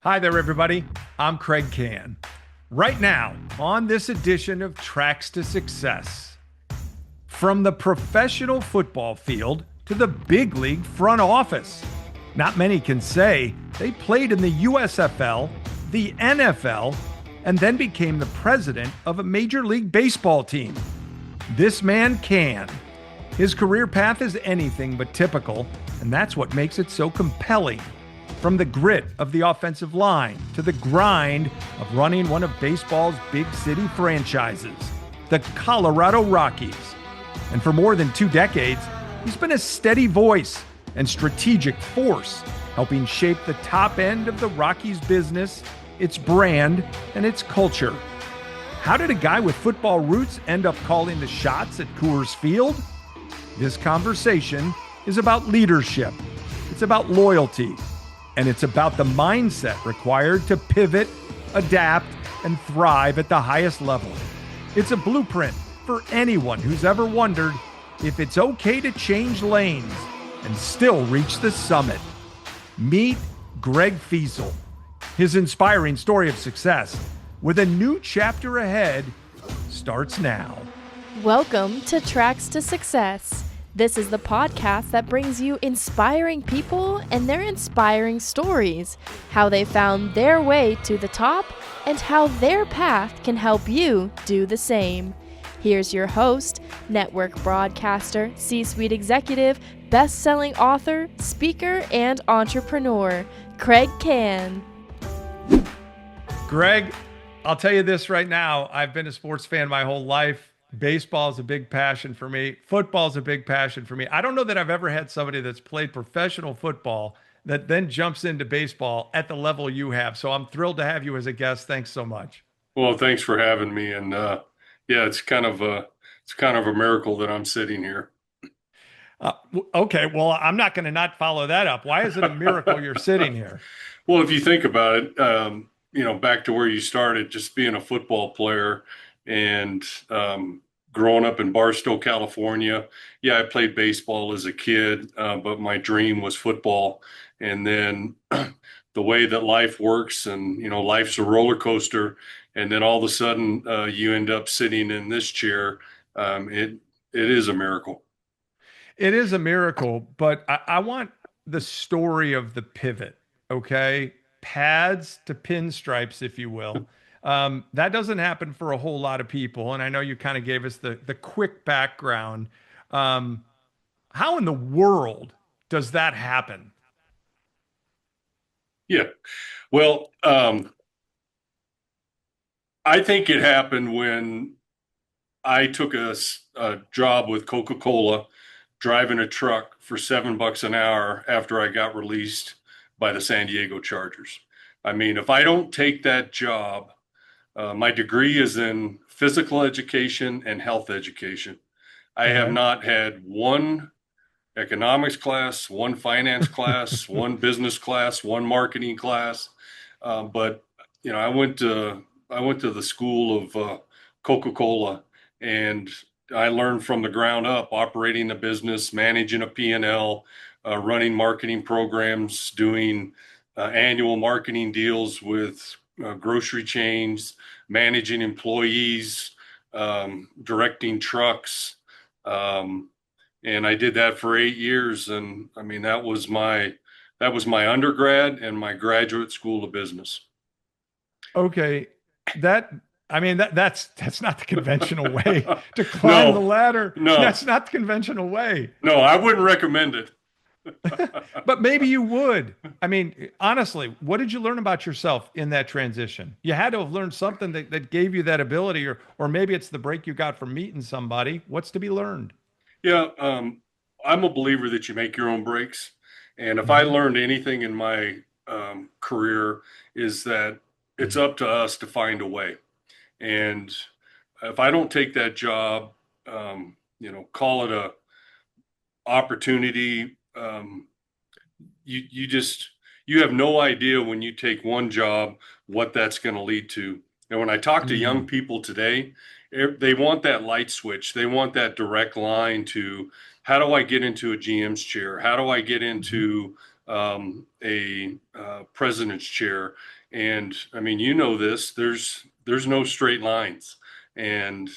Hi there, everybody. I'm Kraig Kann. Right now, on this edition of Tracks to Success, from the professional football field to the big league front office, not many can say they played in the USFL, the NFL, and then became the president of a Major League Baseball team. This man can. His career path is anything but typical, and that's what makes it so compelling. From the grit of the offensive line to the grind of running one of baseball's big city franchises, the Colorado Rockies. And for more than 2 decades, he's been a steady voice and strategic force, helping shape the top end of the Rockies business, its brand, and its culture. How did a guy with football roots end up calling the shots at Coors Field? This conversation is about leadership. It's about loyalty. And it's about the mindset required to pivot, adapt, and thrive at the highest level. It's a blueprint for anyone who's ever wondered if it's okay to change lanes and still reach the summit. Meet Greg Feasel. His inspiring story of success with a new chapter ahead starts now. Welcome to Tracks to Success. This is the podcast that brings you inspiring people and their inspiring stories, how they found their way to the top, and how their path can help you do the same. Here's your host, network broadcaster, C-suite executive, best-selling author, speaker, and entrepreneur, Kraig Kann. Greg, I'll tell you this right now. I've been a sports fan my whole life. Baseball is a big passion for me. Football is a big passion for me. I don't know that I've ever had somebody that's played professional football that then jumps into baseball at the level you have. So I'm thrilled to have you as a guest. Thanks so much. Well, thanks for having me. And yeah, it's kind of a miracle that I'm sitting here. Okay, well, I'm not going to not follow that up. Why is it a miracle you're sitting here? Well, if you think about it, back to where you started, just being a football player and growing up in Barstow, California. Yeah, I played baseball as a kid, but my dream was football. And then the way that life works, and life's a roller coaster, and then all of a sudden you end up sitting in this chair. It is a miracle. It is a miracle, but I want the story of the pivot, okay? Pads to pinstripes, if you will. That doesn't happen for a whole lot of people. And I know you kind of gave us the quick background. How in the world does that happen? Yeah. Well, I think it happened when I took a job with Coca-Cola, driving a truck for $7 an hour after I got released by the San Diego Chargers. I mean, if I don't take that job, my degree is in physical education and health education. I have not had one economics class, one finance class, one business class, one marketing class. But I went to the school of Coca-Cola, and I learned from the ground up, operating a business, managing a P&L, running marketing programs, doing annual marketing deals with grocery chains, managing employees, directing trucks. And I did that for 8 years. And I mean, that was my undergrad and my graduate school of business. Okay. That's not the conventional way to climb the ladder. No, that's not the conventional way. No, I wouldn't recommend it. But maybe you would. I mean, honestly, what did you learn about yourself in that transition? You had to have learned something that gave you that ability, or maybe it's the break you got from meeting somebody. What's to be learned? Yeah, I'm a believer that you make your own breaks. And if I learned anything in my career, is that it's up to us to find a way. And if I don't take that job, call it a opportunity. You have no idea when you take one job what that's going to lead to. And when I talk to young people today, they want that light switch. They want that direct line to, how do I get into a GM's chair? How do I get into a president's chair? And I mean, you know this, there's no straight lines. And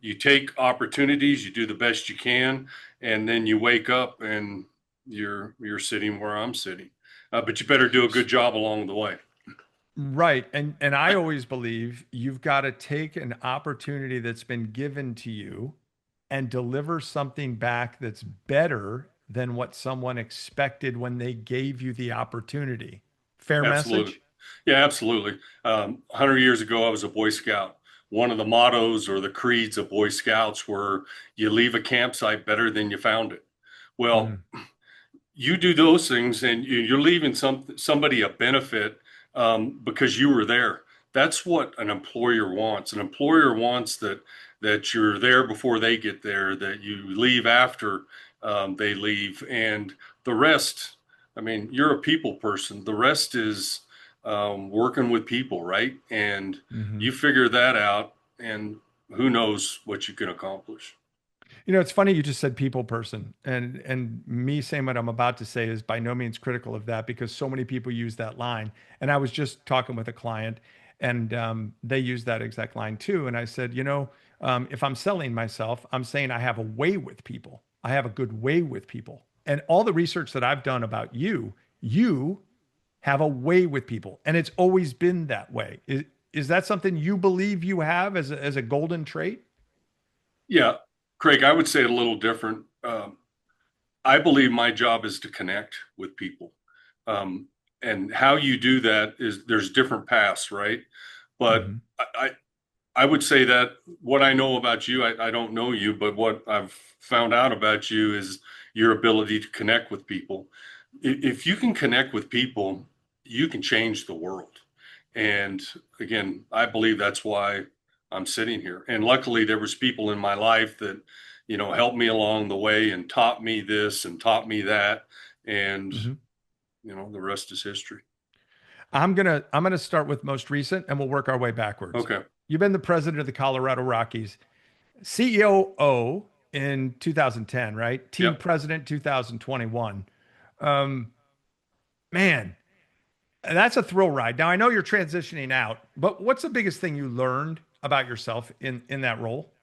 you take opportunities, you do the best you can, and then you wake up and you're sitting where I'm sitting. But you better do a good job along the way. Right. And I always believe you've got to take an opportunity that's been given to you and deliver something back that's better than what someone expected when they gave you the opportunity. Fair Absolutely. message? Yeah, absolutely. 100 years ago, I was a Boy Scout. One of the mottos or the creeds of Boy Scouts were you leave a campsite better than you found it. Well, Mm, you do those things and you're leaving somebody a benefit because you were there. That's what an employer wants. An employer wants that you're there before they get there, that you leave after they leave, and the rest. I mean, you're a people person. The rest is working with people, right? And mhm. you figure that out, and who knows what you can accomplish. You know, it's funny you just said people person, and me saying what I'm about to say is by no means critical of that because so many people use that line. And I was just talking with a client, and they use that exact line too. And I said, if I'm selling myself, I'm saying I have a way with people. I have a good way with people. And all the research that I've done about you, you have a way with people, and it's always been that way. Is that something you believe you have as a golden trait? Yeah, Craig, I would say it a little different. I believe my job is to connect with people. Um, and how you do that is there's different paths, right? But Hmm. I would say that what I know about you, I don't know you, but what I've found out about you is your ability to connect with people. If you can connect with people, you can change the world. And again, I believe that's why I'm sitting here. And luckily, there was people in my life that, helped me along the way and taught me this and taught me that. And, Hmm. the rest is history. I'm gonna start with most recent, and we'll work our way backwards. Okay. You've been the president of the Colorado Rockies, COO in 2010, right? Team Yep. president 2021. Um, man, that's a thrill ride. Now I know you're transitioning out, but what's the biggest thing you learned about yourself in that role?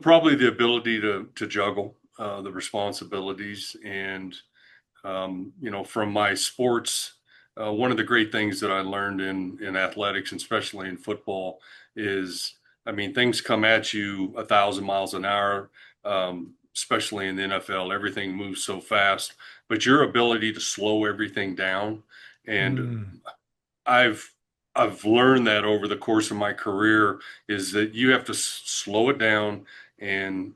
Probably the ability to juggle the responsibilities and from my sports, one of the great things that I learned in athletics, and especially in football, is I mean things come at you 1,000 miles an hour, especially in the NFL. Everything moves so fast, but your ability to slow everything down, and Mm, I've I've learned that over the course of my career is that you have to slow it down. And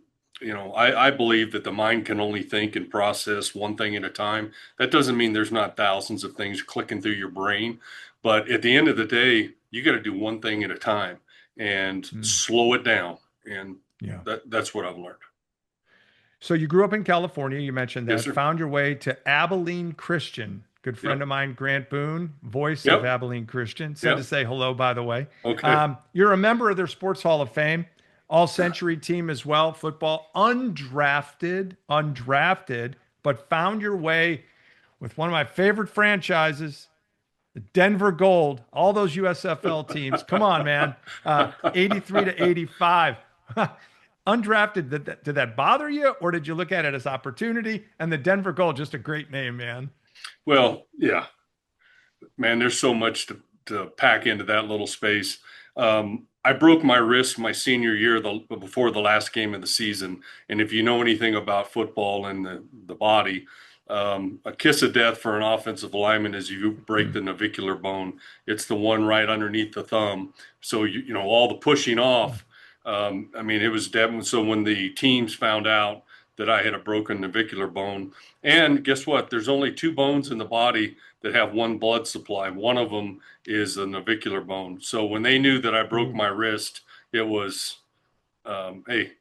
I believe that the mind can only think and process one thing at a time. That doesn't mean there's not thousands of things clicking through your brain, but at the end of the day, you got to do one thing at a time and mm, slow it down. And yeah. that's what I've learned. So you grew up in California, you mentioned Yes, that, sir. found your way to Abilene Christian. Good friend Yep. of mine, Grant Boone, voice of Yep. Abilene Christian, said to Yep. say hello, by the way. Okay. You're a member of their Sports Hall of Fame, all century team as well, football, undrafted, but found your way with one of my favorite franchises, the Denver Gold, all those USFL teams. Come on, man. 83 to 85. Undrafted, did that bother you, or did you look at it as opportunity? And the Denver Gold, just a great name, man. Well, yeah, man, there's so much to pack into that little space. I broke my wrist my senior year, before the last game of the season. And if you know anything about football and the body, a kiss of death for an offensive lineman is you break Mm, the navicular bone. It's the one right underneath the thumb. So all the pushing mm, off. I mean, it was dead. So when the teams found out that I had a broken navicular bone, and guess what? There's only two bones in the body that have one blood supply. One of them is a navicular bone. So when they knew that I broke ooh, my wrist, it was, hey,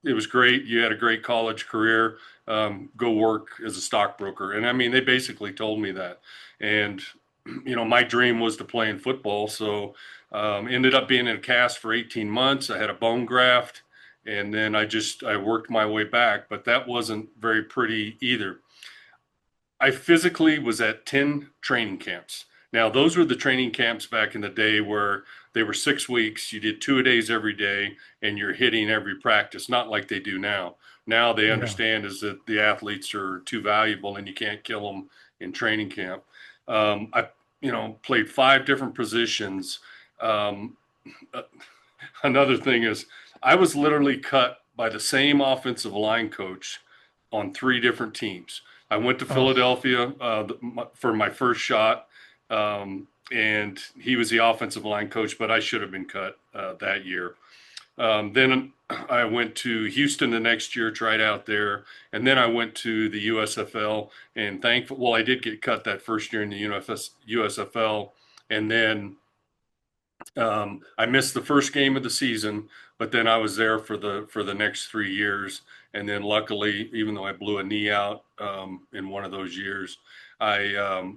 it was great. You had a great college career. Go work as a stockbroker. And I mean, they basically told me that. And, my dream was to play in football. So ended up being in a cast for 18 months. I had a bone graft. And then I worked my way back, but that wasn't very pretty either. I physically was at 10 training camps. Now, those were the training camps back in the day where they were 6 weeks. You did 2-a-days every day, and you're hitting every practice, not like they do now. Now they understand is that the athletes are too valuable and you can't kill them in training camp. I, played 5 different positions. Another thing is I was literally cut by the same offensive line coach on 3 different teams. I went to Philadelphia for my first shot, and he was the offensive line coach, but I should have been cut that year. Then I went to Houston the next year, tried out there, and then I went to the USFL, and I did get cut that first year in the USFL, and then I missed the first game of the season, but then I was there for the next 3 years. And then luckily, even though I blew a knee out in one of those years, I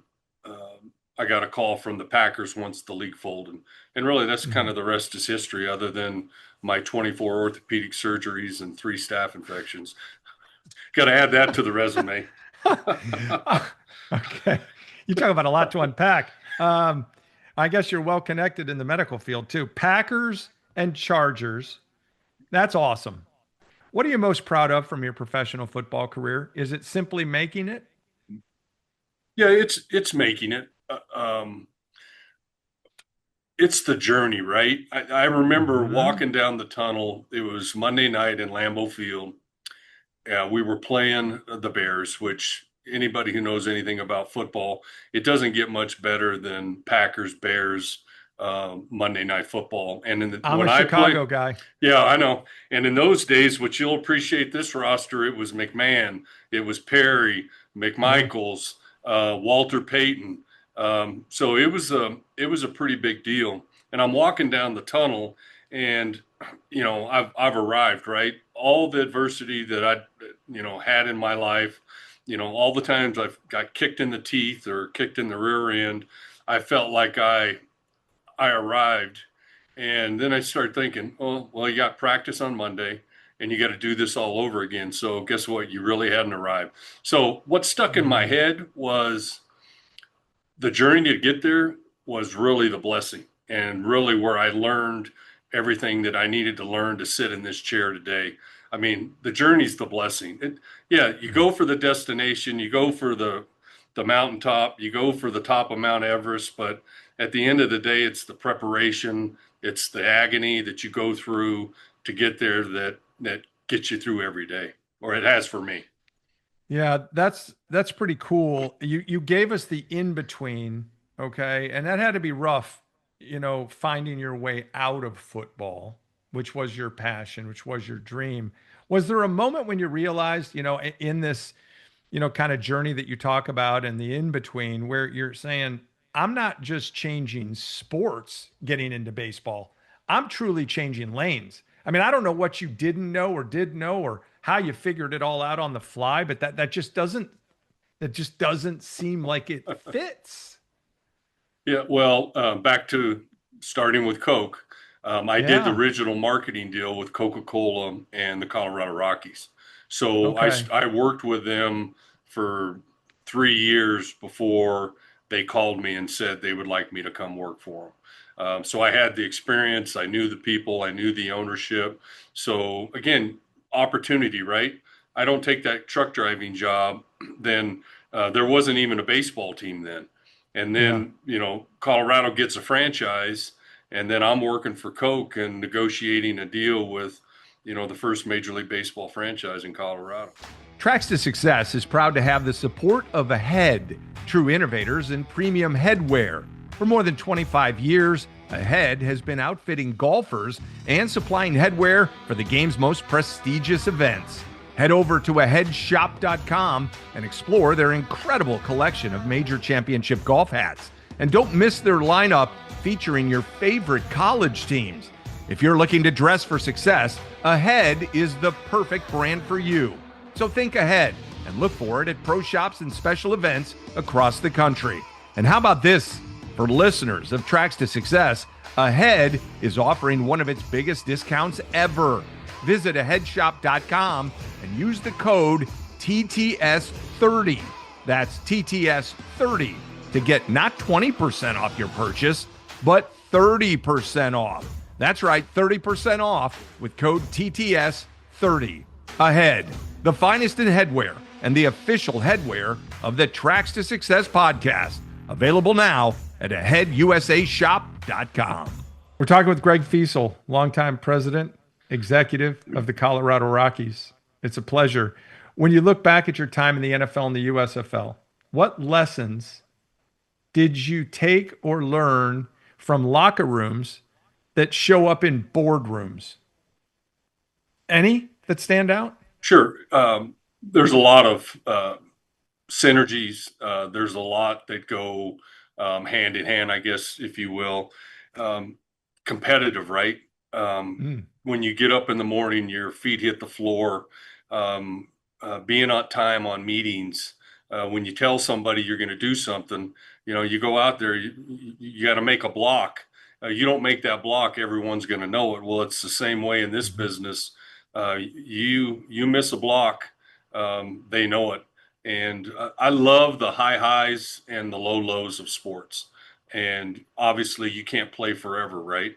got a call from the Packers once the league folded. And really, that's kind of the rest is history, other than my 24 orthopedic surgeries and 3 staph infections. Got to add that to the resume. Okay. You talk about a lot to unpack. I guess you're well connected in the medical field too. Packers and Chargers. That's awesome. What are you most proud of from your professional football career? Is it simply making it? Yeah, it's making it. It's the journey, right? I remember walking down the tunnel. It was Monday night in Lambeau Field. We were playing the Bears, which anybody who knows anything about football, it doesn't get much better than Packers, Bears, Monday Night Football. And I'm a Chicago guy. Yeah, I know. And in those days, which you'll appreciate this roster, it was McMahon, it was Perry, McMichaels, Walter Payton. So it was a pretty big deal. And I'm walking down the tunnel, and I've arrived, right? All the adversity that I had in my life, all the times I've got kicked in the teeth or kicked in the rear end, I felt like I arrived. And then I started thinking, oh, well, you got practice on Monday and you got to do this all over again. So guess what? You really hadn't arrived. So what stuck in my head was the journey to get there was really the blessing, and really where I learned everything that I needed to learn to sit in this chair today. I mean, the journey's the blessing. You go for the destination, you go for the mountaintop, you go for the top of Mount Everest, but at the end of the day, it's the preparation, it's the agony that you go through to get there that gets you through every day, or it has for me. Yeah, that's pretty cool. You gave us the in-between, okay? And that had to be rough, finding your way out of football, which was your passion, which was your dream. Was there a moment when you realized, in this, kind of journey that you talk about and the in-between, where you're saying, I'm not just changing sports getting into baseball, I'm truly changing lanes. I mean, I don't know what you didn't know or did know or how you figured it all out on the fly, but that just doesn't seem like it fits. Yeah, well, back to starting with Coke. I did the original marketing deal with Coca-Cola and the Colorado Rockies. So I worked with them for 3 years before they called me and said they would like me to come work for them. So I had the experience. I knew the people. I knew the ownership. So again, opportunity, right? I don't take that truck driving job. Then there wasn't even a baseball team then. And then, Colorado gets a franchise, and then I'm working for Coke and negotiating a deal with, the first Major League Baseball franchise in Colorado. Tracks to Success is proud to have the support of Ahead, true innovators in premium headwear. For more than 25 years, Ahead has been outfitting golfers and supplying headwear for the game's most prestigious events. Head over to aheadshop.com and explore their incredible collection of major championship golf hats. And don't miss their lineup featuring your favorite college teams. If you're looking to dress for success, Ahead is the perfect brand for you. So think ahead and look for it at pro shops and special events across the country. And how about this? For listeners of Tracks to Success, Ahead is offering one of its biggest discounts ever. Visit aheadshop.com and use the code TTS30. That's TTS30 to get not 20% off your purchase, but 30% off. That's right, 30% off with code TTS30. Ahead, the finest in headwear and the official headwear of the Tracks to Success podcast. Available now at aheadusashop.com. We're talking with Greg Feasel, longtime president, executive of the Colorado Rockies. It's a pleasure. When you look back at your time in the NFL and the USFL, what lessons did you take or learn from locker rooms that show up in boardrooms? Any that stand out? Sure. There's a lot of synergies. There's a lot that go hand in hand, I guess, if you will. Competitive, right? When you get up in the morning, your feet hit the floor. Being on time on meetings. When you tell somebody you're going to do something, you go out there, you got to make a block. You don't make that block, everyone's going to know it. Well, it's the same way in this business. You miss a block, they know it. And I love the high highs and the low lows of sports. And obviously you can't play forever, right?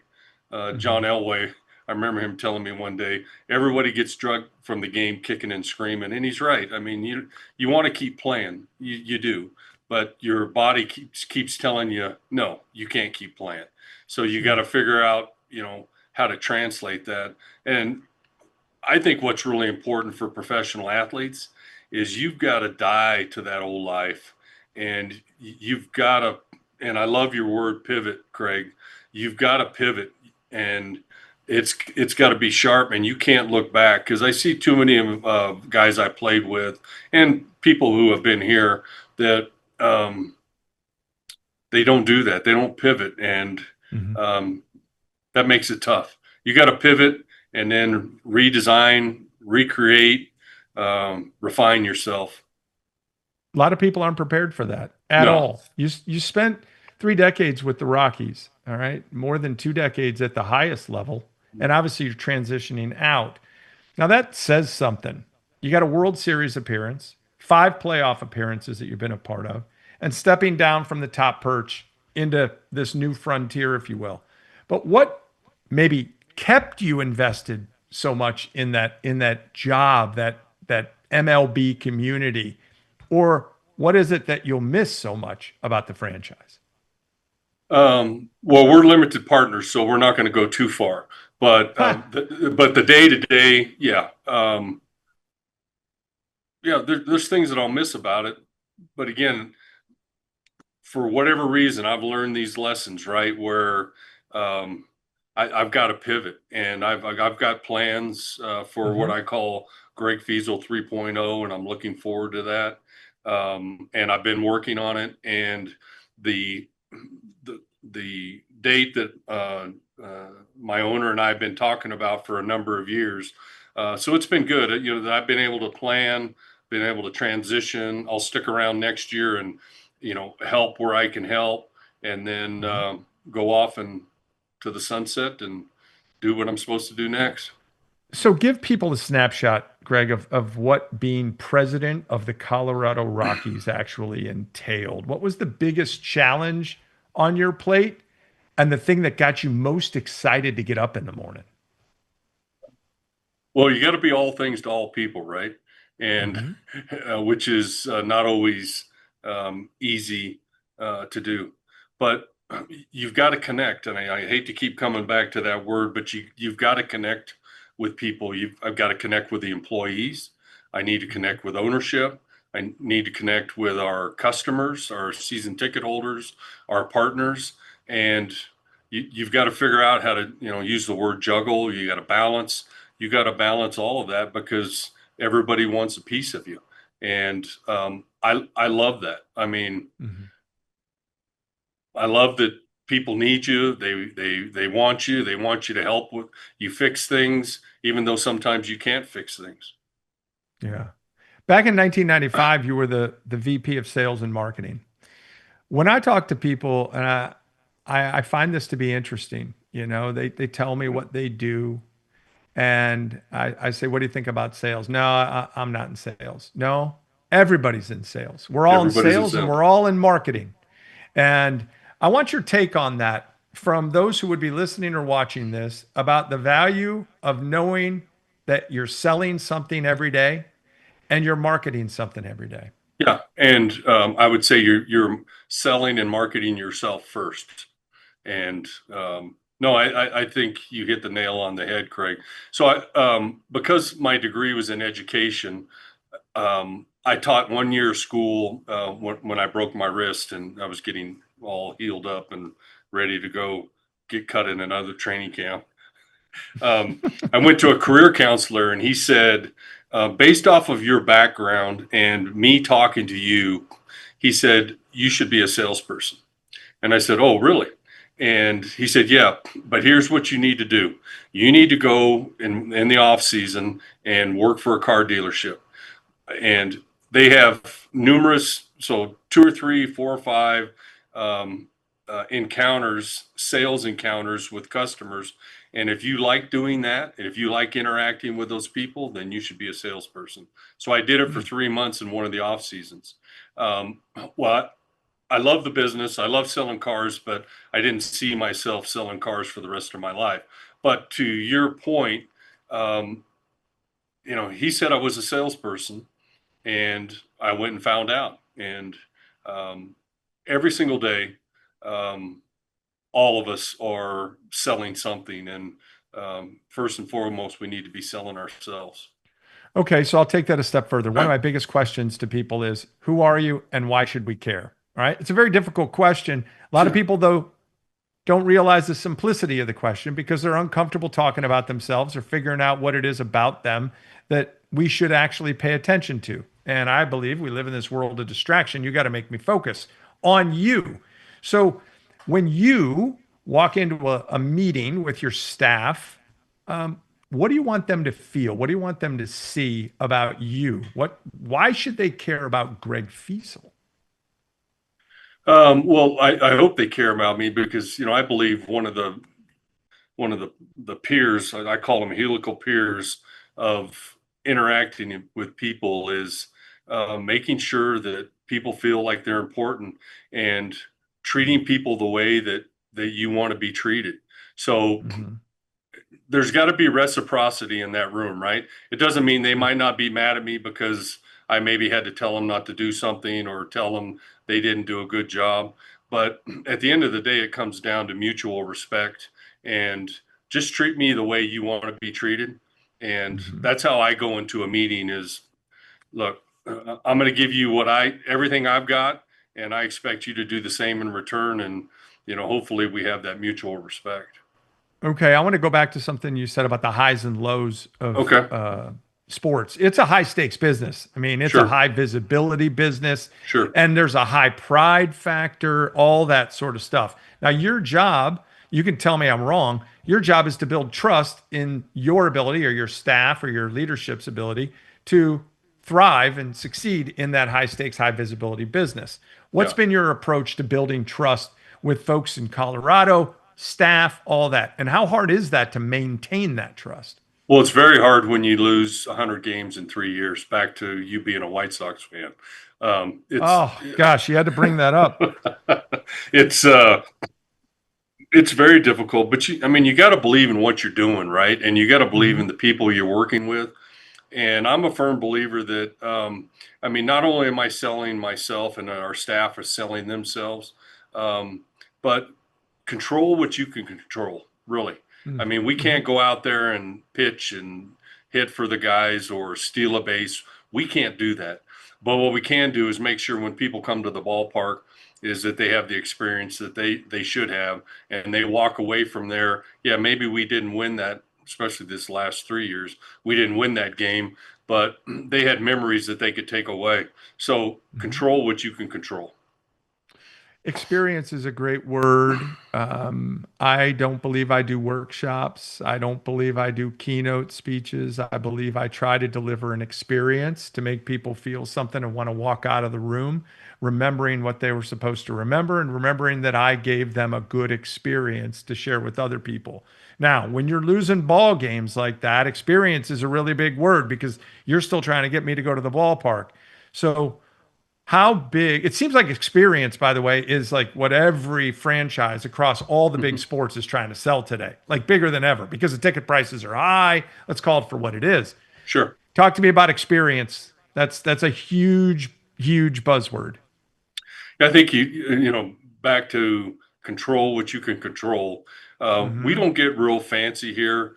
John Elway, I remember him telling me one day, everybody gets drugged from the game kicking and screaming. And he's right. I mean, you want to keep playing. You do. But your body keeps telling you, no, you can't keep playing. So you got to figure out, how to translate that. And I think what's really important for professional athletes is you've got to die to that old life. And you've got to, and I love your word pivot, Craig. You've got to pivot, and it's got to be sharp, and you can't look back, because I see too many guys I played with and people who have been here that they don't do that. They don't pivot, and that makes it tough. You got to pivot and then redesign, recreate, refine yourself. A lot of people aren't prepared for that at all. You spent 3 decades with the Rockies, all right? More than 2 decades at the highest level. And obviously you're transitioning out. Now that says something. You got a World Series appearance, 5 playoff appearances that you've been a part of, and stepping down from the top perch into this new frontier, if you will. But what maybe kept you invested so much in that job, that MLB community? Or what is it that you'll miss so much about the franchise? Well, we're limited partners, so we're not going to go too far. But the day to day, there's things that I'll miss about it. But again, for whatever reason, I've learned these lessons, right? Where I've got to pivot, and I've got plans for what I call Greg Feasel 3.0, and I'm looking forward to that. And I've been working on it, and the date that my owner and I have been talking about for a number of years. So it's been good, that I've been able to plan, been able to transition. I'll stick around next year and, help where I can help, and then go off and to the sunset and do what I'm supposed to do next. So give people a snapshot, Greg, of what being president of the Colorado Rockies actually entailed. What was the biggest challenge on your plate, and the thing that got you most excited to get up in the morning? Well, you got to be all things to all people, right? And which is not always easy to do, but you've got to connect. And I hate to keep coming back to that word, but you've got to connect with people. I've got to connect with the employees. I need to connect with ownership. I need to connect with our customers, our season ticket holders, our partners, and you've got to figure out how to, use the word juggle. You got to balance. You got to balance all of that, because everybody wants a piece of you. And I love that. I mean, I love that people need you. They want you. They want you to help with you fix things, even though sometimes you can't fix things. Yeah. Back in 1995, you were the VP of Sales and Marketing. When I talk to people, and I find this to be interesting, they tell me what they do, and I say, what do you think about sales? No, I'm not in sales. No. Everybody's in sales. We're all in Everybody's in sales and sales. we're all in marketing. And I want your take on that from those who would be listening or watching this about the value of knowing that you're selling something every day and you're marketing something every day. Yeah, and I would say you're selling and marketing yourself first. And no, I think you hit the nail on the head, Craig. So because my degree was in education, I taught 1 year of school when I broke my wrist and I was getting all healed up and ready to go get cut in another training camp. I went to a career counselor and he said, based off of your background and me talking to you, he said, you should be a salesperson. And I said, oh, really? And he said, yeah, but here's what you need to do. You need to go in the off season and work for a car dealership. And they have numerous, so 2 or 3, 4 or 5 encounters, sales encounters with customers. And if you like doing that, and if you like interacting with those people, then you should be a salesperson. So I did it for 3 months in one of the off seasons. Well, I love the business. I love selling cars, but I didn't see myself selling cars for the rest of my life. But to your point, he said I was a salesperson, and I went and found out. And every single day, all of us are selling something. And first and foremost, we need to be selling ourselves. Okay, so I'll take that a step further. One of Right. my biggest questions to people is, who are you and why should we care? All right. It's a very difficult question. A lot of Sure. people, though, don't realize the simplicity of the question because they're uncomfortable talking about themselves or figuring out what it is about them that we should actually pay attention to. And I believe we live in this world of distraction. You got to make me focus on you. So when you walk into a meeting with your staff, what do you want them to feel? What do you want them to see about you? Why should they care about Greg Feasel? Well, I hope they care about me because I believe one of the peers, I call them helical peers of interacting with people, is making sure that people feel like they're important and treating people the way that you want to be treated. So Mhm. there's got to be reciprocity in that room, right? It doesn't mean they might not be mad at me because I maybe had to tell them not to do something or tell them they didn't do a good job. But at the end of the day, it comes down to mutual respect and just treat me the way you want to be treated. And Mhm. that's how I go into a meeting is, look, I'm going to give you everything I've got, and I expect you to do the same in return. And, hopefully we have that mutual respect. Okay, I want to go back to something you said about the highs and lows of Okay. sports. It's a high stakes business. I mean, it's a Sure. high visibility business, Sure. and there's a high pride factor, all that sort of stuff. Now, your job, you can tell me I'm wrong, your job is to build trust in your ability or your staff or your leadership's ability to thrive and succeed in that high stakes, high visibility business. What's Yeah. been your approach to building trust with folks in Colorado, staff, all that? And how hard is that to maintain that trust? Well, it's very hard when you lose 100 games in 3 years. Back to you being a White Sox fan, it's Oh gosh, you had to bring that up. it's it's very difficult. But you got to believe in what you're doing, right? And you got to believe Mhm. in the people you're working with. And I'm a firm believer that not only am I selling myself and our staff are selling themselves, but control what you can control, really. We Mhm. can't go out there and pitch and hit for the guys or steal a base. We can't do that. But what we can do is make sure when people come to the ballpark is that they have the experience that they should have and they walk away from there. Yeah, maybe we didn't win that, especially this last 3 years. We didn't win that game, but they had memories that they could take away. So Mhm. control what you can control. Experience is a great word. I don't believe I do workshops. I don't believe I do keynote speeches. I believe I try to deliver an experience to make people feel something and want to walk out of the room, remembering what they were supposed to remember and remembering that I gave them a good experience to share with other people. Now, when you're losing ball games like that, experience is a really big word because you're still trying to get me to go to the ballpark. So how big, it seems like experience, by the way, is like what every franchise across all the big Mhm. sports is trying to sell today, like bigger than ever because the ticket prices are high. Let's call it for what it is. Sure. Talk to me about experience. That's a huge, huge buzzword. I think back to control what you can control. We Hmm. don't get real fancy here.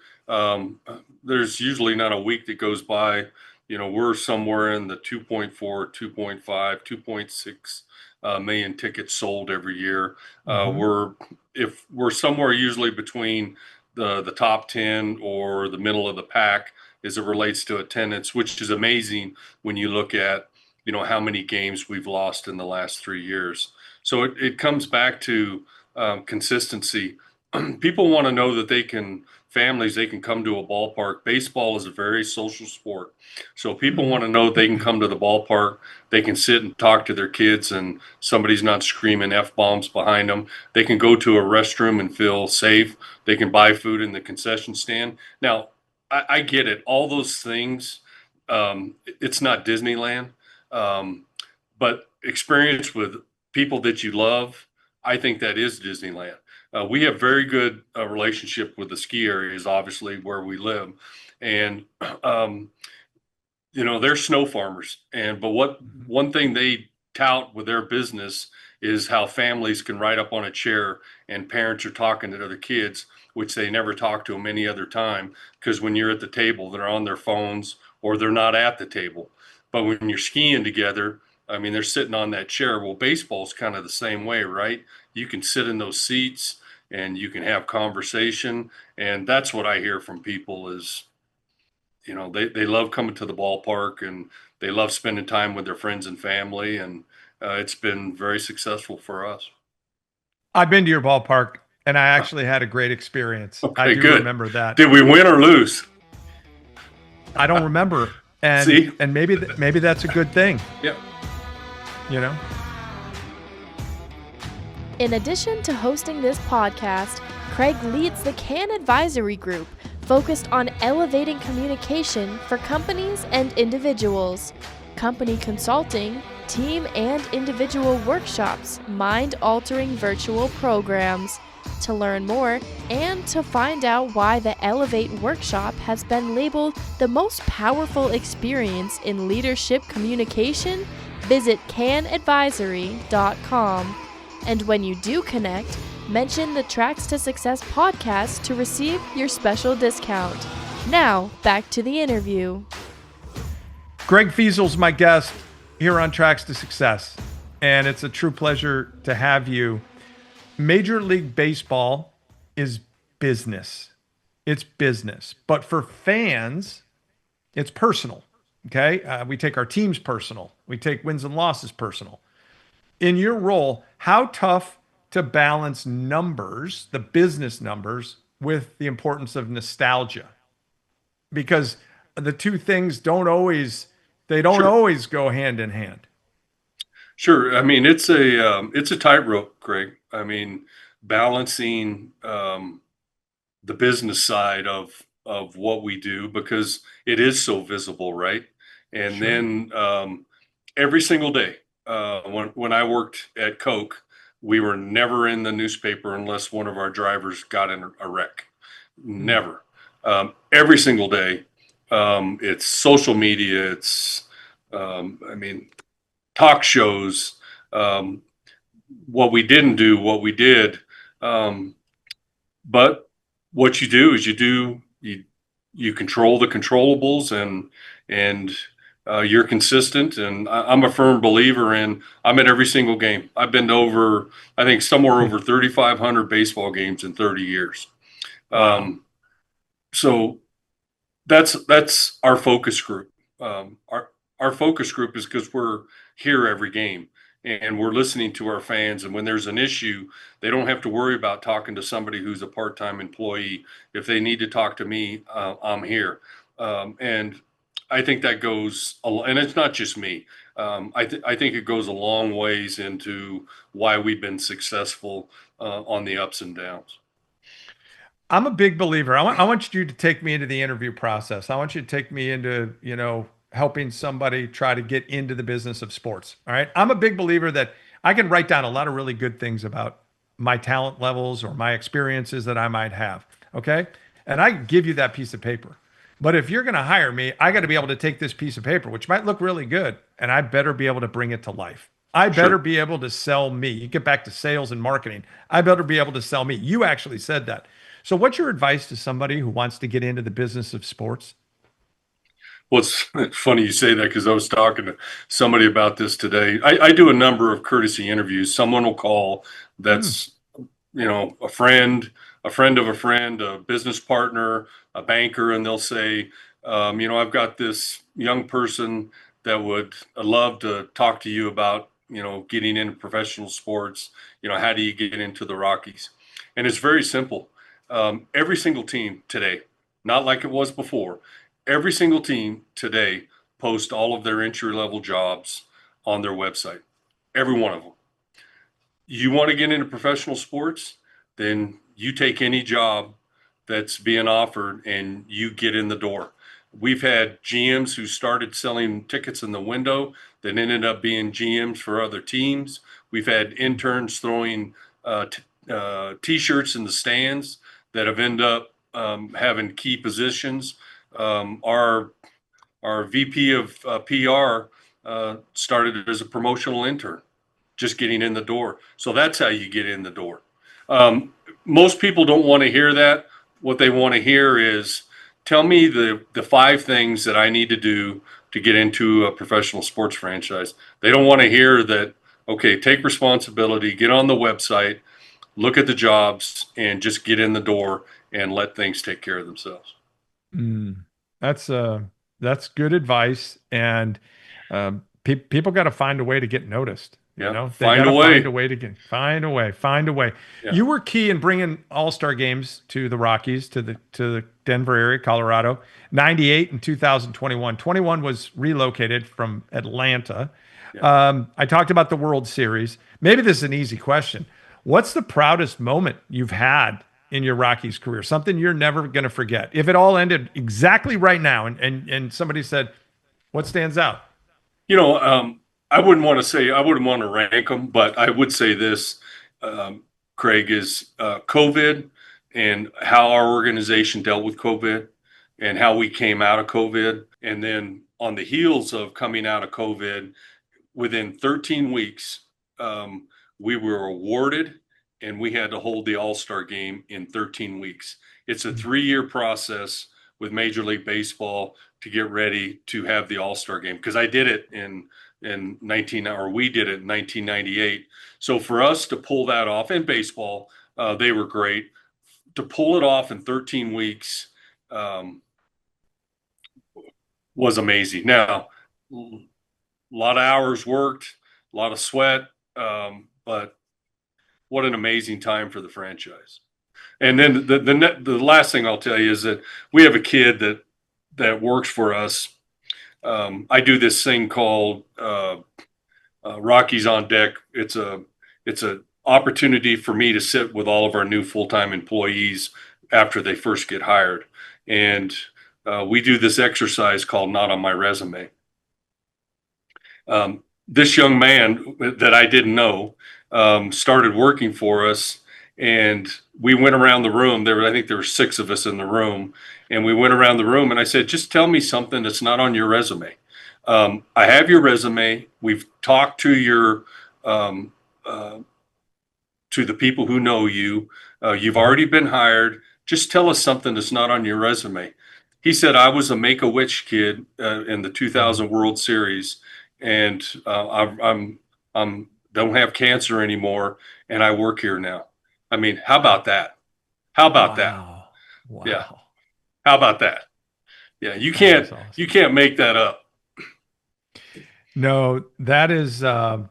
There's usually not a week that goes by. We're somewhere in the 2.4, 2.5, 2.6 million tickets sold every year. Hmm. We're somewhere usually between the top 10 or the middle of the pack as it relates to attendance, which is amazing when you look at how many games we've lost in the last 3 years. So it comes back to consistency. People want to know that they can come to a ballpark. Baseball is a very social sport. So people Hmm. want to know they can come to the ballpark. They can sit and talk to their kids and somebody's not screaming F-bombs behind them. They can go to a restroom and feel safe. They can buy food in the concession stand. Now, I get it. All those things, it's not Disneyland, um, but experience with people that you love, I think that is Disneyland. We have very good relationship with the ski areas, obviously where we live, and um, they're snow farmers. And but what Hmm. one thing they tout with their business is how families can ride up on a chair and parents are talking to other kids, which they never talk to them any other time because when you're at the table, they're on their phones or they're not at the table. But when you're skiing together, I mean, they're sitting on that chair. Well, baseball's kind of the same way, right? You can sit in those seats and you can have conversation. And that's what I hear from people is they love coming to the ballpark and they love spending time with their friends and family, and it's been very successful for us. I've been to your ballpark and I actually had a great experience. I Okay, do good. remember that. Did we win or lose? I don't remember, and See? maybe that's a good thing, Yeah. you know. In addition to hosting this podcast, Kraig leads the Kann Advisory Group, focused on elevating communication for companies and individuals. Company consulting, team and individual workshops, mind-altering virtual programs. To learn more and to find out why the Elevate workshop has been labeled the most powerful experience in leadership communication, visit canadvisory.com. And when you do connect, mention the Tracks to Success podcast to receive your special discount. Now, back to the interview. Greg Feasel's my guest here on Tracks to Success, and it's a true pleasure to have you. Major League Baseball is business. It's business. But for fans, it's personal. Okay. We take our teams personal, we take wins and losses personal. In your role, how tough to balance numbers, the business numbers, with the importance of nostalgia? Because the two things don't Sure. always go hand in hand. Sure. I mean, it's a tightrope, Greg. I mean, balancing the business side of what we do because it is so visible, right? And Sure. then every single day, when I worked at Coke, we were never in the newspaper unless one of our drivers got in a wreck. Hmm. Never. Every single day, it's social media. It's I mean, talk shows. Um, what we didn't do, what we did. Um, but what you do is you control the controllables and you're consistent. And I'm a firm believer in I'm at every single game. I've been to over I think somewhere over 3,500 baseball games in 30 years. Wow. Um, so that's our focus group. Our focus group is because we're here every game and we're listening to our fans. And when there's an issue, they don't have to worry about talking to somebody who's a part-time employee. If they need to talk to me, I'm here. And I think that and it's not just me. I think it goes a long ways into why we've been successful on the ups and downs. I'm a big believer. I want you to take me into the interview process. I want you to take me into, helping somebody try to get into the business of sports. All right. I'm a big believer that I can write down a lot of really good things about my talent levels or my experiences that I might have. Okay. And I can give you that piece of paper. But if you're going to hire me, I got to be able to take this piece of paper, which might look really good, and I better be able to bring it to life. I better Sure. be able to sell me. You get back to sales and marketing. I better be able to sell me. You actually said that. So, what's your advice to somebody who wants to get into the business of sports? Well, it's funny you say that because I was talking to somebody about this today. I do a number of courtesy interviews. Someone will call Mm, that's, a friend of a friend, a business partner, a banker, and they'll say, I've got this young person that would love to talk to you about, getting into professional sports. How do you get into the Rockies? And it's very simple. Every single team today, not like it was before, every single team today post all of their entry level jobs on their website. Every one of them. You want to get into professional sports, then you take any job that's being offered and you get in the door. We've had GMs who started selling tickets in the window that ended up being GMs for other teams. We've had interns throwing t-shirts in the stands that have ended up having key positions. Our VP of PR started as a promotional intern, just getting in the door. So that's how you get in the door. Most people don't want to hear that. What they want to hear is, tell me the 5 things that I need to do to get into a professional sports franchise. They don't want to hear that, okay, take responsibility, get on the website, look at the jobs, and just get in the door and let things take care of themselves. mm. That's that's good advice, and people got to find a way to get noticed. You Yeah, know, they got find a to find way. a way to get find a way. Yeah, You were key in bringing All-Star games to the Rockies, to the Denver area, Colorado. 98 and 2021. 21 was relocated from Atlanta. yeah. I talked about the World Series. Maybe this is an easy question. What's the proudest moment you've had in your Rockies career? Something you're never going to forget. If it all ended exactly right now, and somebody said, "What stands out?" You know, I wouldn't want to rank them, but I would say this, um, Craig, is COVID and how our organization dealt with COVID and how we came out of COVID. And then on the heels of coming out of COVID, within 13 weeks, we were awarded and we had to hold the All-Star game in 13 weeks. It's a 3-year process with Major League Baseball to get ready to have the All-Star game, because I did it in 19 or we did it in 1998. So for us to pull that off in baseball, they were great. To pull it off in 13 weeks um, was amazing. Now, a lot of hours worked, a lot of sweat, but what an amazing time for the franchise. And then the last thing I'll tell you is that we have a kid that works for us. I do this thing called Rockies on Deck. It's a opportunity for me to sit with all of our new full-time employees after they first get hired, and we do this exercise called "Not on My Resume." This young man that I didn't know started working for us, and we went around the room. I think there were 6 of us in the room, and we went around the room, and I said, "Just tell me something that's not on your resume." I have your resume. We've talked to your um, uh, to the people who know you. You've already been hired. Just tell us something that's not on your resume. He said, "I was a Make-A-Wish kid in the Wow. 2000 World Series, and I'm don't have cancer anymore, and I work here now." I mean, how about that? How about that? Wow. Yeah, Wow. how about that? Yeah, you That is can't you awesome. can't make that up. No, that is that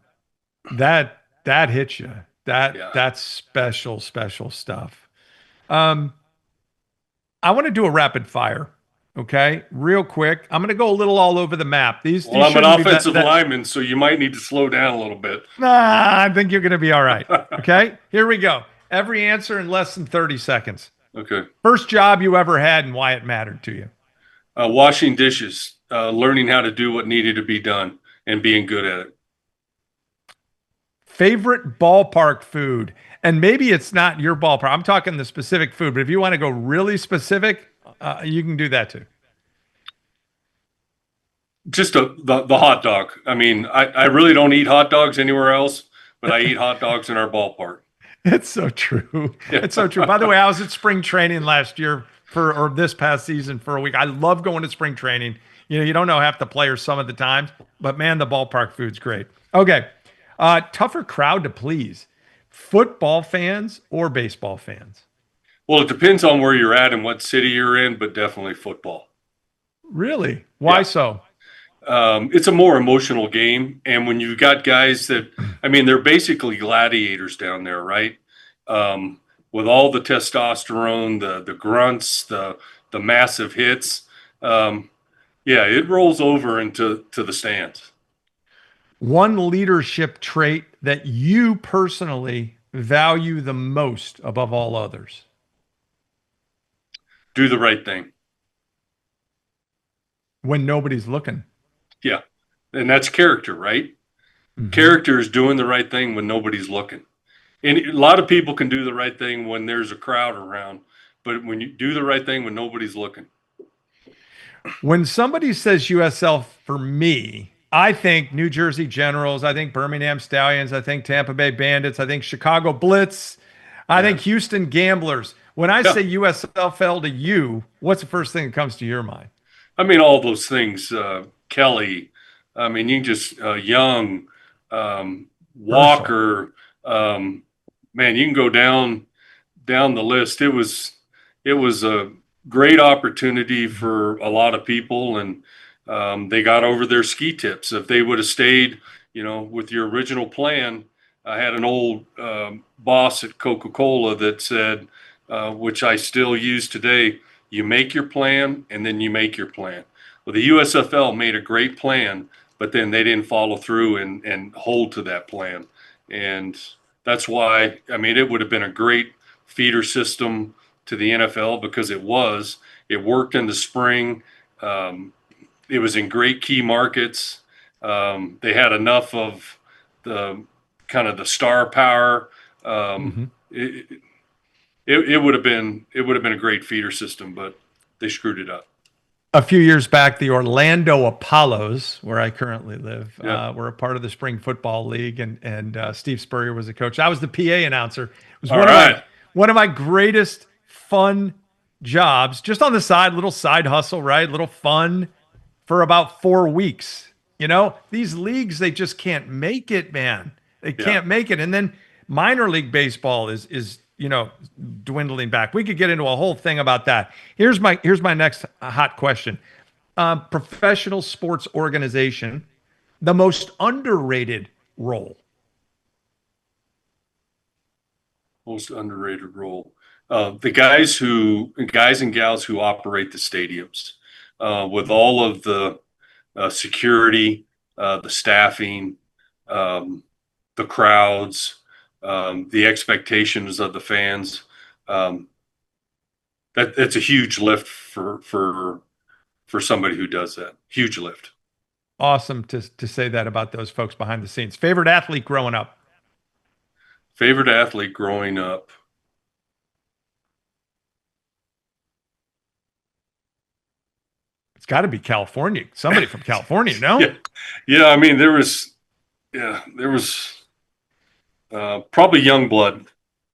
hits you. Yeah. That's special, special stuff. Um, I want to do a rapid fire. Okay, real quick. I'm going to go a little all over the map. These Well, these I'm an shouldn't be that offensive that. lineman, so you might need to slow down a little bit. Nah, I think you're going to be all right. Okay, here we go. Every answer in less than 30 seconds. Okay. First job you ever had and why it mattered to you. Washing dishes. learning how to do what needed to be done and being good at it. Favorite ballpark food? And maybe it's not your ballpark. I'm talking the specific food, but if you want to go really specific, you can do that too. Just the hot dog. I mean, I really don't eat hot dogs anywhere else, but I eat hot dogs in our ballpark. It's so true. It's so true. By the way, I was at spring training last year or this past season for a week. I love going to spring training. You know, you don't know half the players some of the times, but man, the ballpark food's great. Okay. Tougher crowd to please, football fans or baseball fans? Well, it depends on where you're at and what city you're in, but definitely football. Really? Why Yeah. so? It's a more emotional game. And when you've got guys that, I mean, they're basically gladiators down there, right? With all the testosterone, the grunts, the massive hits. Yeah, it rolls over into the stands. One leadership trait that you personally value the most above all others? Do the right thing. When nobody's looking. Yeah. And that's character, right? Mm-hmm. Character is doing the right thing when nobody's looking. And a lot of people can do the right thing when there's a crowd around, but when you do the right thing when nobody's looking. When somebody says USL for me, I think New Jersey Generals, I think Birmingham Stallions, I think Tampa Bay Bandits, I think Chicago Blitz, I think Houston Gamblers. When I say USFL to you, what's the first thing that comes to your mind? I mean, all those things, Kelly, I mean, you can just, Young, Walker, man, you can go down the list. It was a great opportunity for a lot of people, and they got over their ski tips. If they would have stayed, with your original plan, I had an old boss at Coca-Cola that said, which I still use today, you make your plan and then you make your plan. Well, the USFL made a great plan, but then they didn't follow through and hold to that plan. And that's why, I mean, it would have been a great feeder system to the NFL because it worked in the spring. It was in great key markets. They had enough of the kind of the star power. It would have been a great feeder system, but they screwed it up. A few years back, the Orlando Apollos, where I currently live, were a part of the Spring Football League, and Steve Spurrier was the coach. I was the PA announcer. It was one of my greatest fun jobs, just on the side, little side hustle, right? Little fun for about 4 weeks. These leagues, they just can't make it, man. They can't make it. And then minor league baseball is dwindling back. We could get into a whole thing about that. Here's my next hot question. Professional sports organization, the most underrated role. Most underrated role. The guys and gals who operate the stadiums, with all of the security, the staffing, the crowds, the expectations of the fans. That's a huge lift for somebody who does that. Huge lift. Awesome to say that about those folks behind the scenes. Favorite athlete growing up? Favorite athlete growing up? It's got to be California. Somebody from California, no? Yeah. I mean, there was probably Youngblood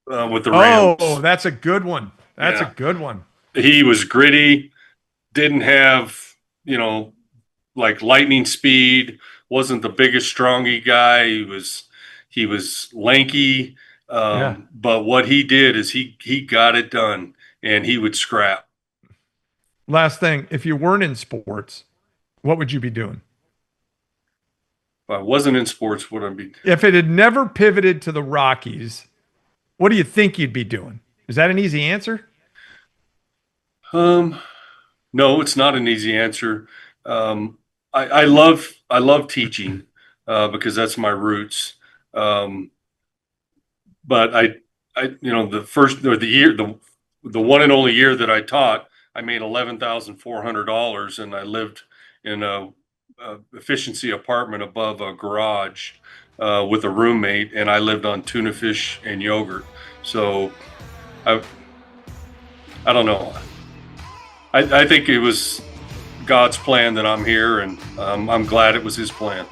with the Rams. Oh, that's a good one. That's a good one. He was gritty, didn't have, like lightning speed, wasn't the biggest strongy guy. He was lanky. But what he did is he got it done, and he would scrap. Last thing, if you weren't in sports, what would you be doing? If I wasn't in sports, what would I be? If it had never pivoted to the Rockies, what do you think you'd be doing? Is that an easy answer? No, it's not an easy answer. I love teaching because that's my roots. But the first or the year, the one and only year that I taught, I made $11,400, and I lived in a efficiency apartment above a garage with a roommate, and I lived on tuna fish and yogurt. So I I don't know. I think it was God's plan that I'm here, and I'm glad it was His plan.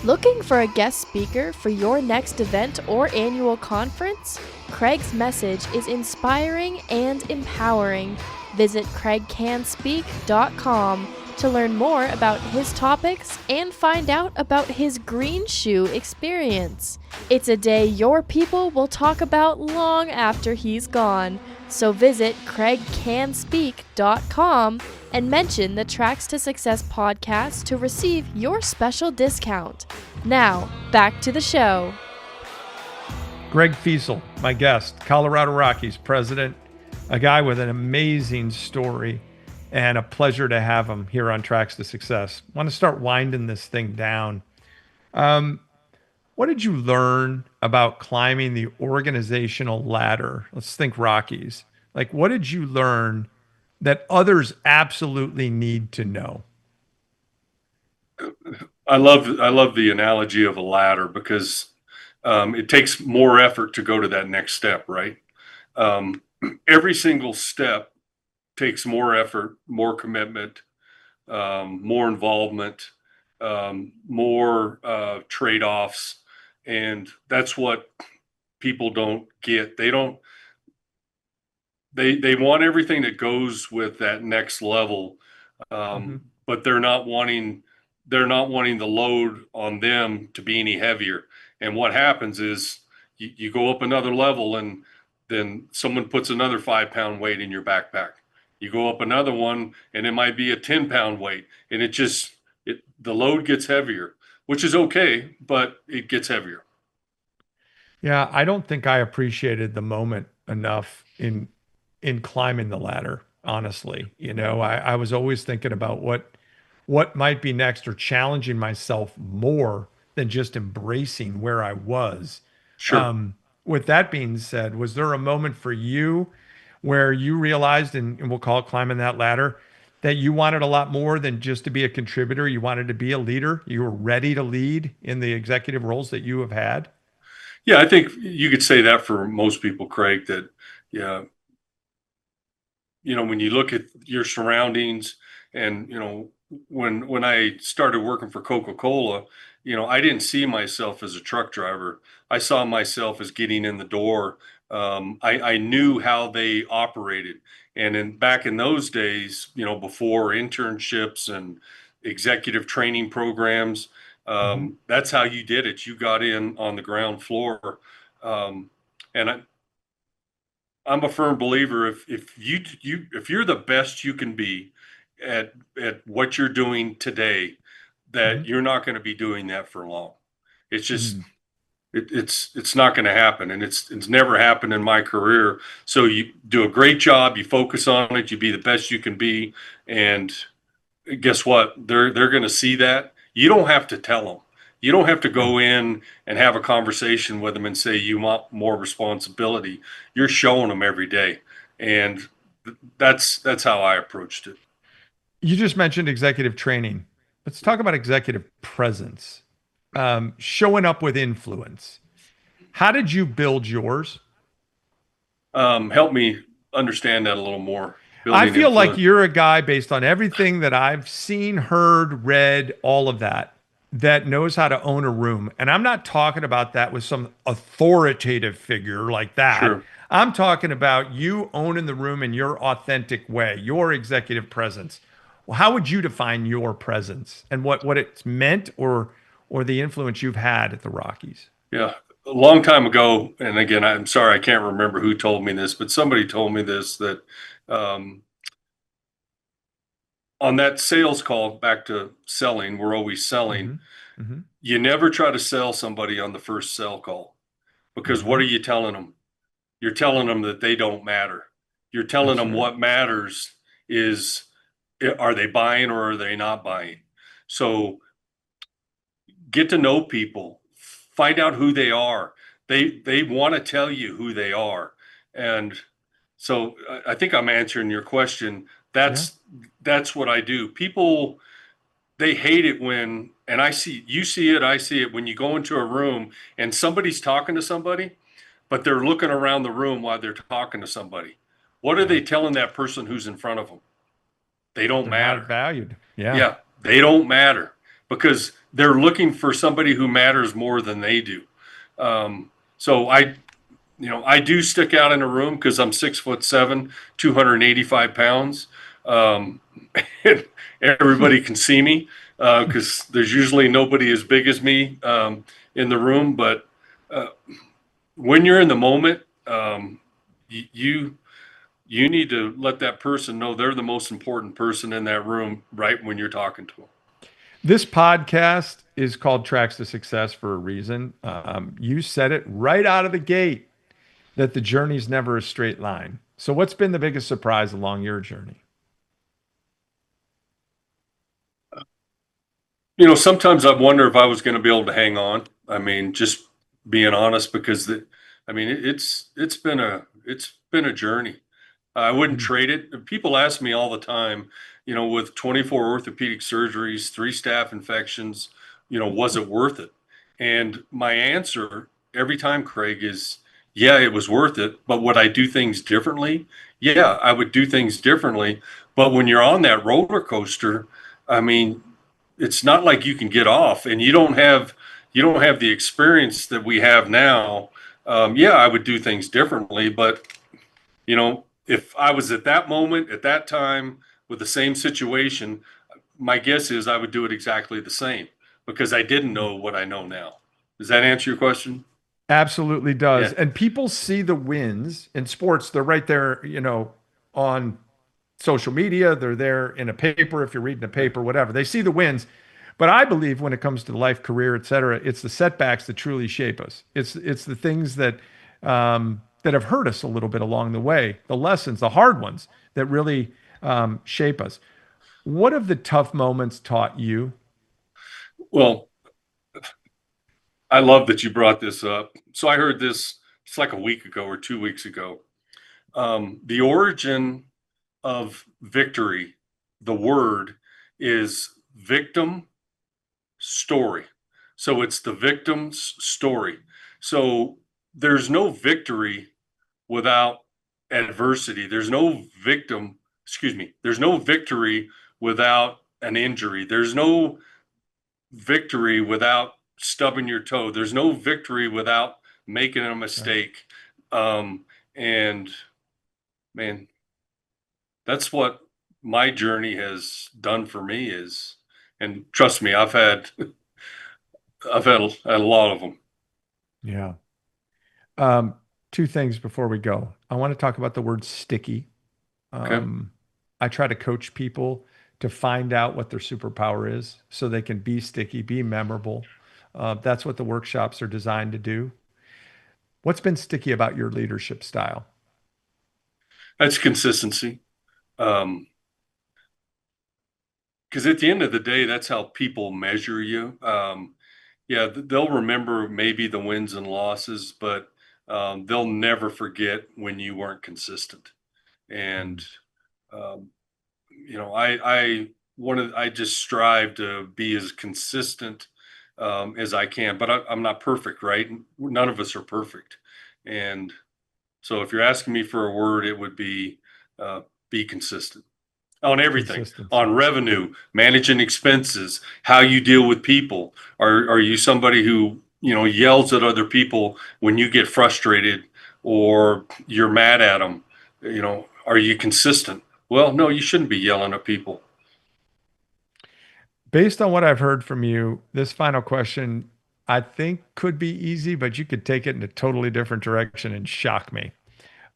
Looking for a guest speaker for your next event or annual conference? Kraig's message is inspiring and empowering. Visit kraigkannspeak.com to learn more about his topics and find out about his green shoe experience. It's a day your people will talk about long after he's gone. So visit kraigkannspeak.com and mention the Tracks to Success podcast to receive your special discount. Now, back to the show. Greg Feasel, my guest, Colorado Rockies president, a guy with an amazing story, and a pleasure to have him here on Tracks to Success. I want to start winding this thing down. What did you learn about climbing the organizational ladder? Let's think Rockies. Like, what did you learn that others absolutely need to know? I love the analogy of a ladder because it takes more effort to go to that next step, right? Every single step takes more effort, more commitment, more involvement, more trade-offs, and that's what people don't get. They want everything that goes with that next level, but they're not wanting the load on them to be any heavier. And what happens is you go up another level, and then someone puts another 5-pound weight in your backpack. You go up another one, and it might be a 10-pound weight, and the load gets heavier, which is okay, but it gets heavier. Yeah, I don't think I appreciated the moment enough in climbing the ladder, honestly. I was always thinking about what might be next, or challenging myself more than just embracing where I was. Sure. With that being said, was there a moment for you where you realized, and we'll call it climbing that ladder, that you wanted a lot more than just to be a contributor? You wanted to be a leader. You were ready to lead in the executive roles that you have had? Yeah, I think you could say that for most people, Craig, that, yeah, when you look at your surroundings, and, when I started working for Coca-Cola, I didn't see myself as a truck driver. I saw myself as getting in the door. I knew how they operated. And back in those days, before internships and executive training programs, that's how you did it. You got in on the ground floor. And I'm a firm believer, if you're the best you can be at what you're doing today, Mm-hmm. that you're not going to be doing that for long. It's just Mm-hmm. it's not going to happen, and it's never happened in my career. So you do a great job, you focus on it, you be the best you can be, and guess what? They're going to see that. You don't have to tell them. You don't have to go in and have a conversation with them and say you want more responsibility. You're showing them every day, and that's how I approached it. You just mentioned executive training. Let's talk about executive presence, showing up with influence. How did you build yours? Help me understand that a little more. I Building feel like influence. you're a guy, based on everything that I've seen, heard, read, all of that, that knows how to own a room. And I'm not talking about that with some authoritative figure like that. Sure. I'm talking about you owning the room in your authentic way, your executive presence. Well, how would you define your presence and what it's meant, or the influence you've had at the Rockies? Yeah. A long time ago, and again, I'm sorry, I can't remember who told me this, but somebody told me this, that um, on that sales call, back to selling, we're always selling. Mm-hmm. Mm-hmm. You never try to sell somebody on the first sell call, because what Mm-hmm. are you telling them? You're telling them that they don't matter. You're telling That's them right. what matters is, are they buying or are they not buying? So get to know people, find out who they are. They want to tell you who they are, and So I think I'm answering your question. Yeah. That's what I do. People, they hate it when, and you see it, I see it when you go into a room and somebody's talking to somebody, but they're looking around the room while they're talking to somebody. What are Yeah. they telling that person who's in front of them? They don't They're not matter. valued. Yeah. Yeah, they don't matter because they're looking for somebody who matters more than they do. So I do stick out in a room because I'm 6'7", 285 pounds. Um, and everybody can see me because there's usually nobody as big as me in the room. But uh, when you're in the moment, you you need to let that person know they're the most important person in that room right when you're talking to them. This podcast is called Tracks to Success for a reason. You said it right out of the gate that the journey's never a straight line. So, what's been the biggest surprise along your journey? Sometimes I wonder if I was going to be able to hang on. I mean, just being honest, because it's been a journey. I wouldn't Mm. trade it. People ask me all the time, with 24 orthopedic surgeries, 3 staph infections, was it worth it? And my answer every time, Craig, is yeah, it was worth it. But would I do things differently? Yeah, I would do things differently. But when you're on that roller coaster, I mean, it's not like you can get off, and you don't have the experience that we have now. Yeah, I would do things differently, but if I was at that moment, at that time, with the same situation, my guess is I would do it exactly the same because I didn't know what I know now. Does that answer your question? Absolutely does. Yeah. And people see the wins in sports. They're right there, on social media. They're there in a paper if you're reading a paper, whatever. They see the wins. But I believe when it comes to life, career, et cetera, it's the setbacks that truly shape us. It's the things that have hurt us a little bit along the way, the lessons, the hard ones that really shape us. What have the tough moments taught you? Well, I love that you brought this up. So I heard this, it's like a week ago or 2 weeks ago. The origin of victory, the word is victim story. So it's the victim's story. So there's no victory without adversity. There's no victory without an injury. There's no victory without stubbing your toe. There's no victory without making a Right. mistake. And man, that's what my journey has done for me and trust me, I've had a lot of them. Yeah. Um, Two things before we go. I want to talk about the word sticky. Okay. Um, I try to coach people to find out what their superpower is so they can be sticky, be memorable. That's what the workshops are designed to do. What's been sticky about your leadership style? That's consistency. Because at the end of the day, that's how people measure you. Yeah, they'll remember maybe the wins and losses, but they'll never forget when you weren't consistent. And Mm. um, I just strive to be as consistent as I can, but I'm not perfect, right? None of us are perfect, and so if you're asking me for a word, it would be consistent on everything, Consistency. on revenue, managing expenses, how you deal with people. Are you somebody who, yells at other people when you get frustrated or you're mad at them? Are you consistent? Well, no, you shouldn't be yelling at people. Based on what I've heard from you, this final question I think could be easy, but you could take it in a totally different direction and shock me.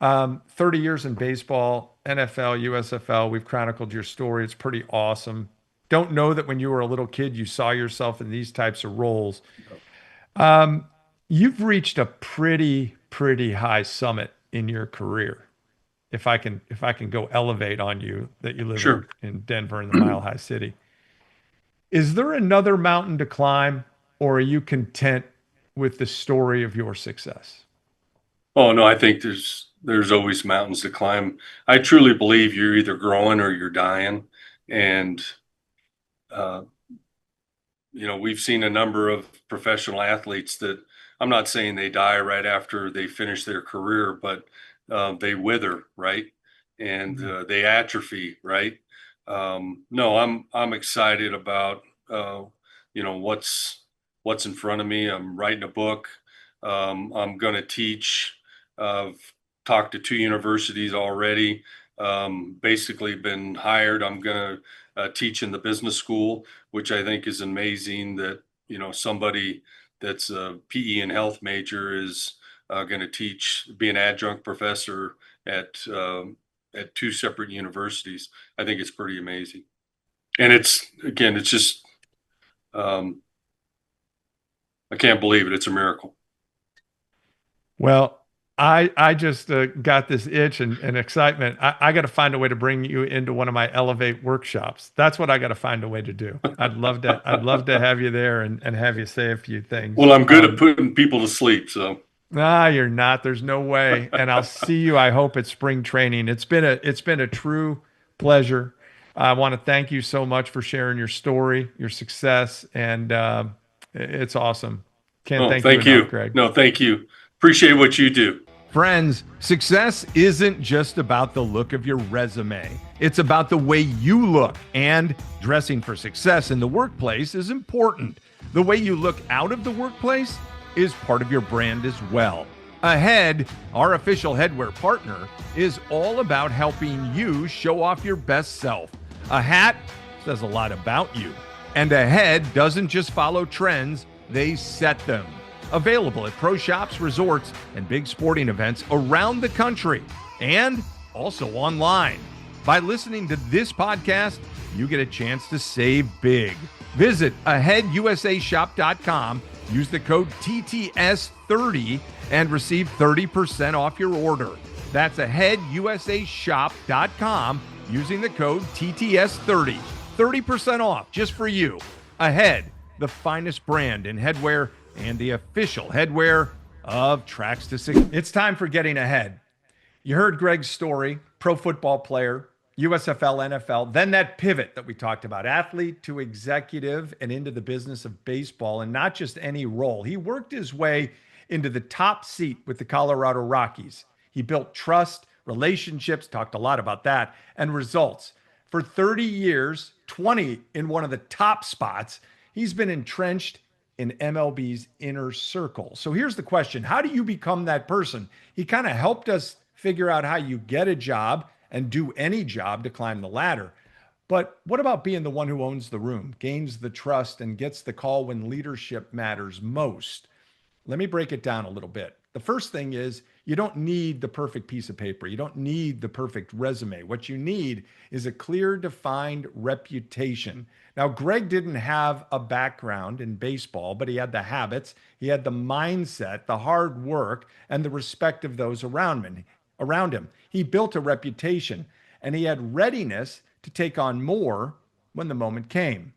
30 years in baseball, NFL, USFL, we've chronicled your story. It's pretty awesome. Don't know that when you were a little kid, you saw yourself in these types of roles. Um, you've reached a pretty high summit in your career. If I can go elevate on you that you live in Sure. in Denver in the Mile High City. Is there another mountain to climb, or are you content with the story of your success? Oh no, I think there's always mountains to climb. I truly believe you're either growing or you're dying. And, uh, we've seen a number of professional athletes that I'm not saying they die right after they finish their career, but they wither, right? And they atrophy, right? No, I'm excited about what's in front of me. I'm writing a book. I'm going to teach. I've talked to 2 universities already. Basically been hired. I'm going to teach in the business school, which I think is amazing that somebody that's a PE and health major is going to be an adjunct professor at 2 separate universities. I think it's pretty amazing. And it's just, I can't believe it. It's a miracle. Well, I just got this itch and excitement. I got to find a way to bring you into one of my Elevate workshops. That's what I got to find a way to do. I'd love to have you there and have you say a few things. Well, I'm good at putting people to sleep, so. Nah, you're not. There's no way. And I'll see you, I hope, at spring training. It's been a true pleasure. I want to thank you so much for sharing your story, your success, and it's awesome. Thank you enough, Greg. No, thank you. Appreciate what you do. Friends, success isn't just about the look of your resume. It's about the way you look, and dressing for success in the workplace is important. The way you look out of the workplace is part of your brand as well. Ahead, our official headwear partner, is all about helping you show off your best self. A hat says a lot about you. And Ahead doesn't just follow trends, they set them. Available at pro shops, resorts, and big sporting events around the country, and also online. By listening to this podcast, you get a chance to save big. Visit aheadusashop.com, use the code TTS30, and receive 30% off your order. That's aheadusashop.com, using the code TTS30. 30% off just for you. Ahead, the finest brand in headwear and the official headwear of Tracks to Success. It's time for Getting Ahead. You heard Greg's story, pro football player, USFL, NFL, then that pivot that we talked about, athlete to executive and into the business of baseball, and not just any role. He worked his way into the top seat with the Colorado Rockies. He built trust, relationships, talked a lot about that, and results. For 30 years, 20 in one of the top spots, he's been entrenched in MLB's inner circle. So here's the question. How do you become that person? He kind of helped us figure out how you get a job and do any job to climb the ladder. But what about being the one who owns the room, gains the trust, and gets the call when leadership matters most? Let me break it down a little bit. The first thing is you don't need the perfect piece of paper. You don't need the perfect resume. What you need is a clear, defined reputation. Now, Greg didn't have a background in baseball, but he had the habits, he had the mindset, the hard work, and the respect of those around him. He built a reputation, and he had readiness to take on more when the moment came.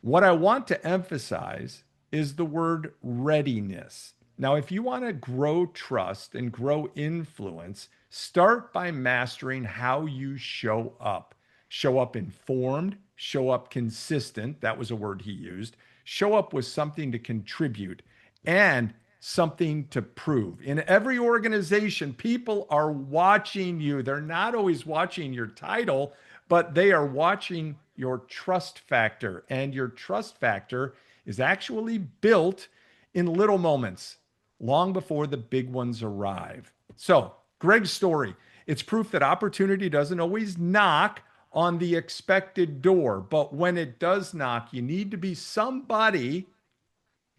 What I want to emphasize is the word readiness. Now, if you want to grow trust and grow influence, start by mastering how you show up. Show up informed, show up consistent. That was a word he used. Show up with something to contribute and something to prove. In every organization, people are watching you. They're not always watching your title, but they are watching your trust factor. And your trust factor is actually built in little moments, long before the big ones arrive. So, Greg's story, it's proof that opportunity doesn't always knock on the expected door, but when it does knock, you need to be somebody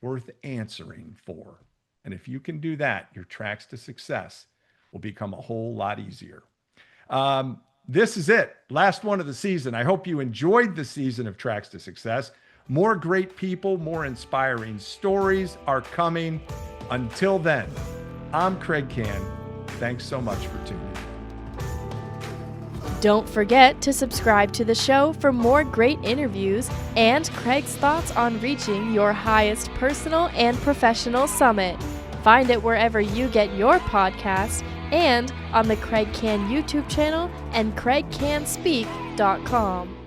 worth answering for. And if you can do that, your tracks to success will become a whole lot easier. This is it. Last one of the season. I hope you enjoyed the season of Tracks to Success. More great people, more inspiring stories are coming. Until then, I'm Kraig Kann. Thanks so much for tuning in. Don't forget to subscribe to the show for more great interviews and Craig's thoughts on reaching your highest personal and professional summit. Find it wherever you get your podcasts and on the Kraig Kann YouTube channel and kraigcanspeak.com.